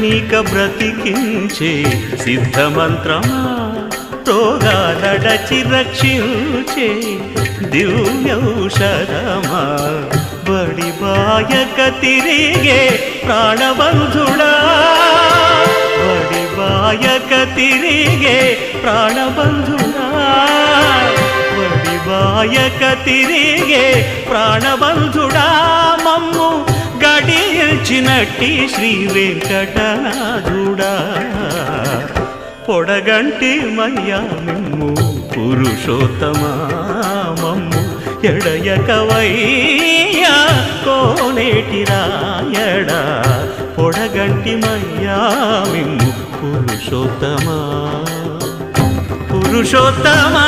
నీక బ్రతికించే సిద్ధమంత్రమా రోగాలడచి రక్షించే దివ్యౌషధమా బడి బాయక తిరిగే ప్రాణబంధుడా బడి బాయక తిరిగే ప్రాణబంధుడా బడి బాయక తిరిగే ప్రాణబంధుడా మమ్ము గడిచినట్టి శ్రీ వెంకటనాథుడా పొడగంటి మయ్యా మిమ్ము పురుషోత్తమా మమ్ము ఎడయకవయ్యా కోనేటి రాయడా పొడగంటి మయ్యా మిమ్ము పురుషోత్తమా పురుషోత్తమా